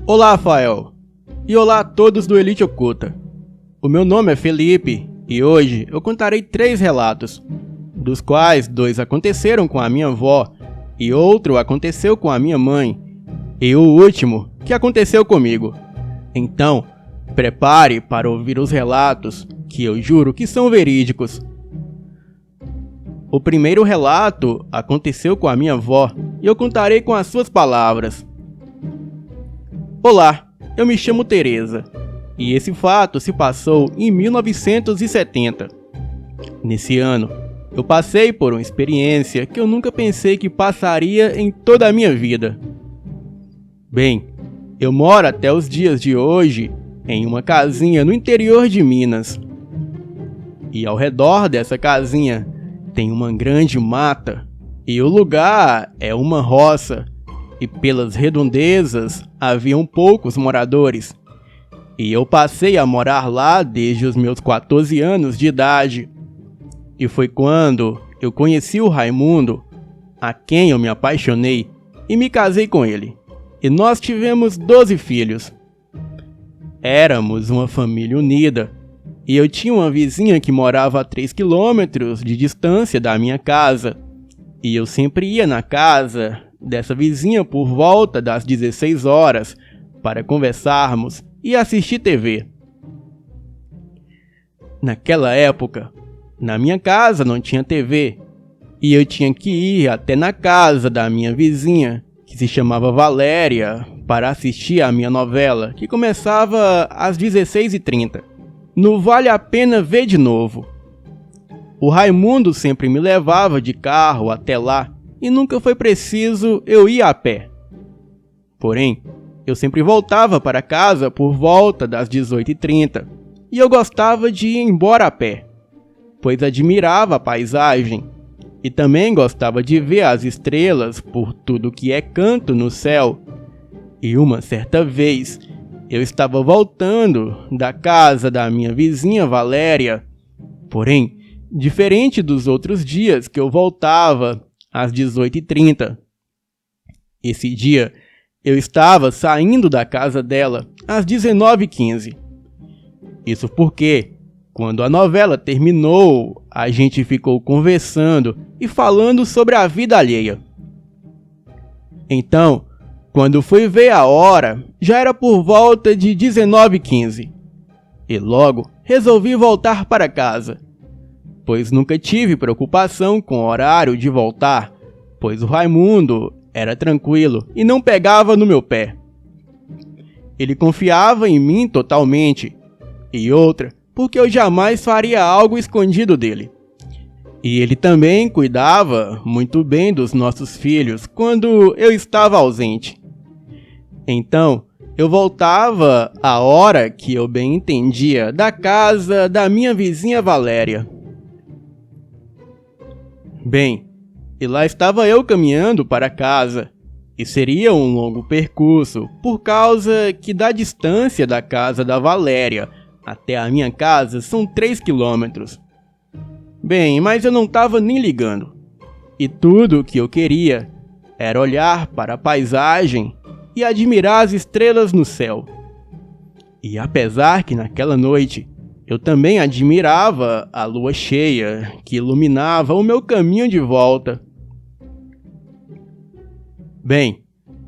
Olá, Rafael! E olá a todos do Elite Oculta. O meu nome é Felipe e hoje eu contarei 3 relatos, dos quais 2 aconteceram com a minha avó e outro aconteceu com a minha mãe, e o último que aconteceu comigo. Então, prepare para ouvir os relatos, que eu juro que são verídicos. O primeiro relato aconteceu com a minha avó e eu contarei com as suas palavras. Olá, eu me chamo Teresa e esse fato se passou em 1970. Nesse ano, eu passei por uma experiência que eu nunca pensei que passaria em toda a minha vida. Bem, eu moro até os dias de hoje em uma casinha no interior de Minas. E ao redor dessa casinha tem uma grande mata e o lugar é uma roça. E pelas redondezas haviam poucos moradores. E eu passei a morar lá desde os meus 14 anos de idade. E foi quando eu conheci o Raimundo, a quem eu me apaixonei e me casei com ele. E nós tivemos 12 filhos. Éramos uma família unida. E eu tinha uma vizinha que morava a 3 quilômetros de distância da minha casa. E eu sempre ia na casa dessa vizinha por volta das 16 horas para conversarmos e assistir TV. Naquela época, na minha casa não tinha TV e eu tinha que ir até na casa da minha vizinha, que se chamava Valéria, para assistir a minha novela, que começava às 16h30. No Vale a Pena Ver de Novo. O Raimundo sempre me levava de carro até lá e nunca foi preciso eu ir a pé. Porém, eu sempre voltava para casa por volta das 18h30 e eu gostava de ir embora a pé, pois admirava a paisagem e também gostava de ver as estrelas por tudo que é canto no céu. E uma certa vez, eu estava voltando da casa da minha vizinha Valéria, porém, diferente dos outros dias que eu voltava às 18h30. Esse dia, eu estava saindo da casa dela às 19h15. Isso porque, quando a novela terminou, a gente ficou conversando e falando sobre a vida alheia. Então, quando fui ver a hora, já era por volta de 19h15. E logo resolvi voltar para casa, pois nunca tive preocupação com o horário de voltar, pois o Raimundo era tranquilo e não pegava no meu pé. Ele confiava em mim totalmente, e outra, porque eu jamais faria algo escondido dele. E ele também cuidava muito bem dos nossos filhos quando eu estava ausente. Então, eu voltava a hora que eu bem entendia da casa da minha vizinha Valéria. Bem, e lá estava eu caminhando para casa, e seria um longo percurso, por causa que da distância da casa da Valéria até a minha casa são 3 quilômetros. Bem, mas eu não estava nem ligando, e tudo o que eu queria era olhar para a paisagem e admirar as estrelas no céu. E apesar que naquela noite eu também admirava a lua cheia que iluminava o meu caminho de volta. Bem,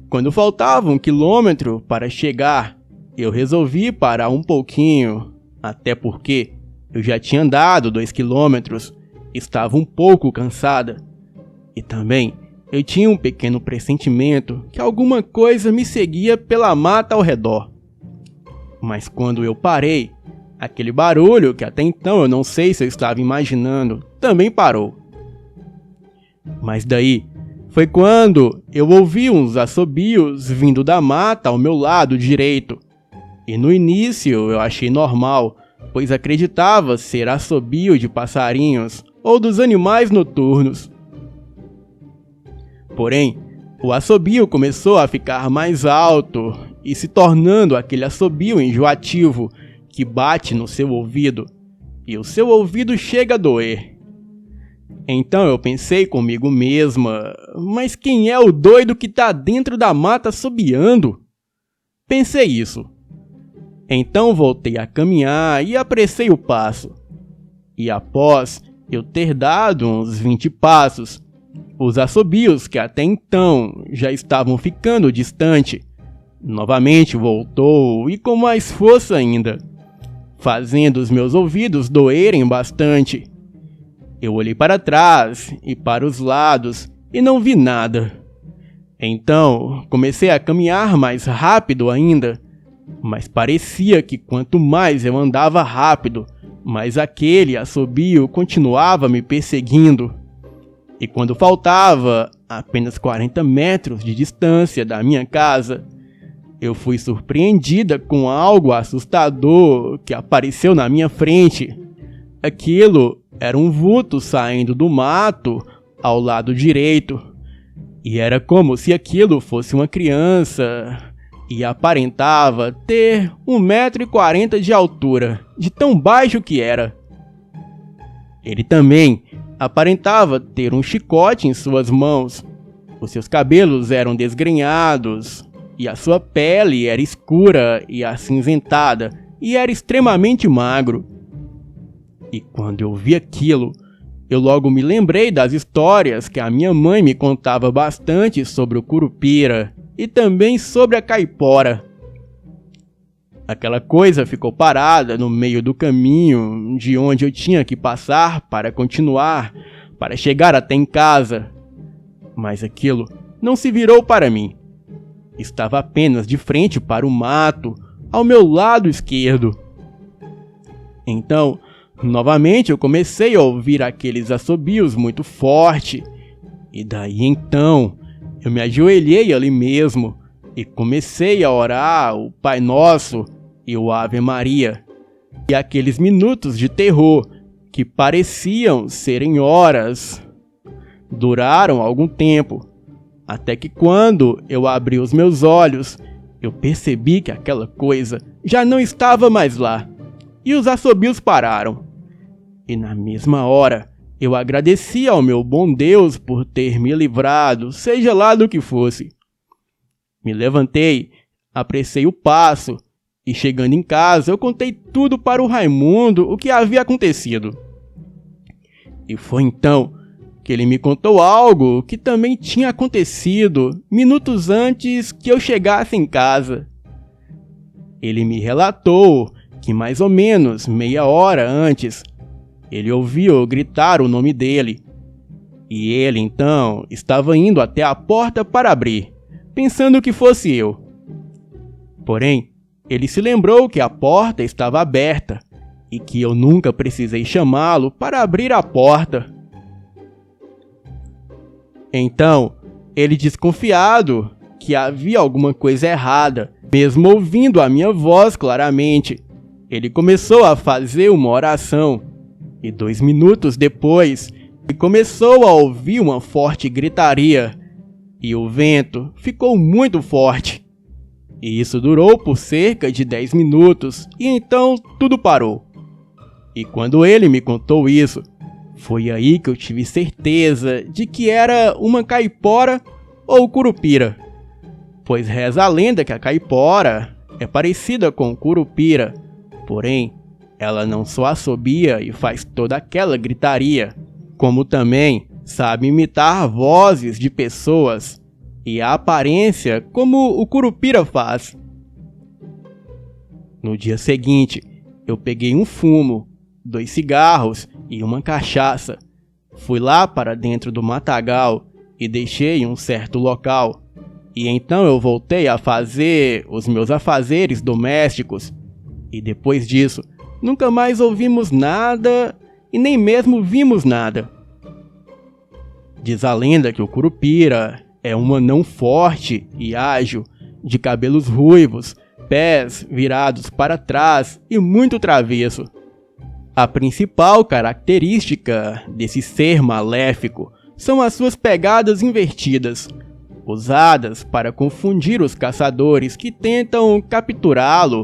quando faltava 1 quilômetro para chegar, eu resolvi parar um pouquinho, até porque eu já tinha andado 2 quilômetros, estava um pouco cansada e também eu tinha um pequeno pressentimento que alguma coisa me seguia pela mata ao redor. Mas quando eu parei, aquele barulho que até então eu não sei se eu estava imaginando, também parou. Mas daí foi quando eu ouvi uns assobios vindo da mata ao meu lado direito. E no início eu achei normal, pois acreditava ser assobio de passarinhos ou dos animais noturnos. Porém, o assobio começou a ficar mais alto e se tornando aquele assobio enjoativo que bate no seu ouvido e o seu ouvido chega a doer. Então eu pensei comigo mesma, mas quem é o doido que tá dentro da mata assobiando? Pensei isso. Então voltei a caminhar e apressei o passo. E após eu ter dado uns 20 passos, os assobios que até então já estavam ficando distante, novamente voltou e com mais força ainda, fazendo os meus ouvidos doerem bastante. Eu olhei para trás e para os lados e não vi nada. Então comecei a caminhar mais rápido ainda, mas parecia que quanto mais eu andava rápido, mais aquele assobio continuava me perseguindo. E quando faltava apenas 40 metros de distância da minha casa, eu fui surpreendida com algo assustador que apareceu na minha frente. Aquilo era um vulto saindo do mato ao lado direito. E era como se aquilo fosse uma criança e aparentava ter 1,40 m de altura, de tão baixo que era. Ele também aparentava ter um chicote em suas mãos. Os seus cabelos eram desgrenhados e a sua pele era escura e acinzentada e era extremamente magro. E quando eu vi aquilo, eu logo me lembrei das histórias que a minha mãe me contava bastante sobre o Curupira e também sobre a Caipora. Aquela coisa ficou parada no meio do caminho de onde eu tinha que passar para continuar, para chegar até em casa. Mas aquilo não se virou para mim. Estava apenas de frente para o mato, ao meu lado esquerdo. Então, novamente eu comecei a ouvir aqueles assobios muito forte. E daí então, eu me ajoelhei ali mesmo e comecei a orar o Pai Nosso e o Ave Maria. E aqueles minutos de terror, que pareciam serem horas, duraram algum tempo, até que quando eu abri os meus olhos, eu percebi que aquela coisa já não estava mais lá, e os assobios pararam. E na mesma hora, eu agradeci ao meu bom Deus por ter me livrado, seja lá do que fosse. Me levantei, apressei o passo, e chegando em casa, eu contei tudo para o Raimundo o que havia acontecido. E foi então que ele me contou algo que também tinha acontecido minutos antes que eu chegasse em casa. Ele me relatou que mais ou menos meia hora antes, ele ouviu gritar o nome dele. E ele então estava indo até a porta para abrir, pensando que fosse eu. Porém, ele se lembrou que a porta estava aberta e que eu nunca precisei chamá-lo para abrir a porta. Então, ele, desconfiado que havia alguma coisa errada, mesmo ouvindo a minha voz claramente, ele começou a fazer uma oração. E 2 minutos depois, ele começou a ouvir uma forte gritaria. E o vento ficou muito forte. E isso durou por cerca de 10 minutos, e então tudo parou. E quando ele me contou isso, foi aí que eu tive certeza de que era uma caipora ou curupira. Pois reza a lenda que a caipora é parecida com o curupira, porém, ela não só assobia e faz toda aquela gritaria, como também sabe imitar vozes de pessoas e a aparência como o curupira faz. No dia seguinte, eu peguei um fumo, 2 cigarros e uma cachaça. Fui lá para dentro do matagal e deixei em um certo local. E então eu voltei a fazer os meus afazeres domésticos. E depois disso, nunca mais ouvimos nada e nem mesmo vimos nada. Diz a lenda que o curupira é um anão forte e ágil, de cabelos ruivos, pés virados para trás e muito travesso. A principal característica desse ser maléfico são as suas pegadas invertidas, usadas para confundir os caçadores que tentam capturá-lo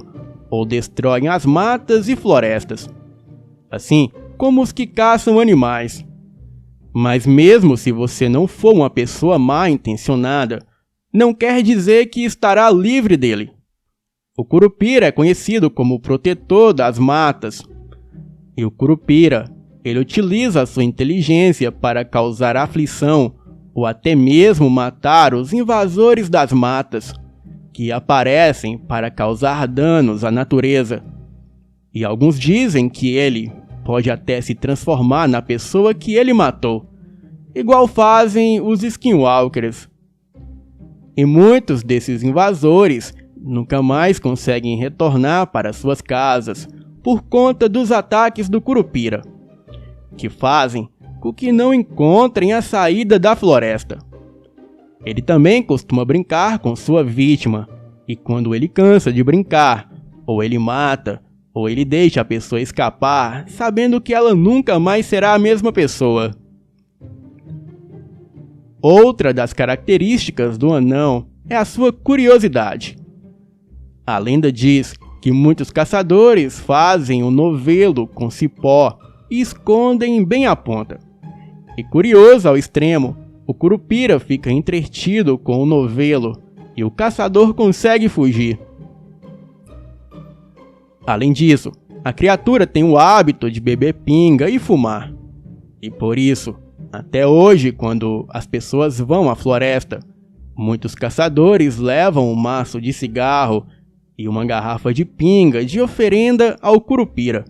ou destroem as matas e florestas, assim como os que caçam animais. Mas mesmo se você não for uma pessoa mal intencionada, não quer dizer que estará livre dele. O Curupira é conhecido como o protetor das matas. E o Curupira, ele utiliza a sua inteligência para causar aflição ou até mesmo matar os invasores das matas, que aparecem para causar danos à natureza. E alguns dizem que ele pode até se transformar na pessoa que ele matou, igual fazem os Skinwalkers. E muitos desses invasores nunca mais conseguem retornar para suas casas por conta dos ataques do Curupira, que fazem com que não encontrem a saída da floresta. Ele também costuma brincar com sua vítima, e quando ele cansa de brincar, ou ele mata, ou ele deixa a pessoa escapar, sabendo que ela nunca mais será a mesma pessoa. Outra das características do anão é a sua curiosidade. A lenda diz que muitos caçadores fazem um novelo com cipó e escondem bem a ponta. E curioso ao extremo, o Curupira fica entretido com o novelo e o caçador consegue fugir. Além disso, a criatura tem o hábito de beber pinga e fumar. E por isso, até hoje, quando as pessoas vão à floresta, muitos caçadores levam um maço de cigarro e uma garrafa de pinga de oferenda ao Curupira,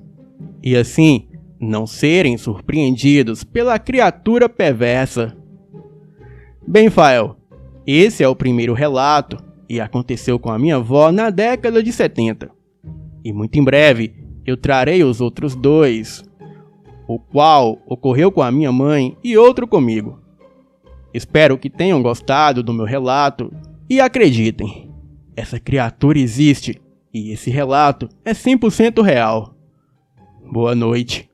e assim não serem surpreendidos pela criatura perversa. Bem, Fael, esse é o primeiro relato e aconteceu com a minha avó na década de 70. E muito em breve eu trarei os outros dois, o qual ocorreu com a minha mãe e outro comigo. Espero que tenham gostado do meu relato e acreditem, essa criatura existe e esse relato é 100% real. Boa noite.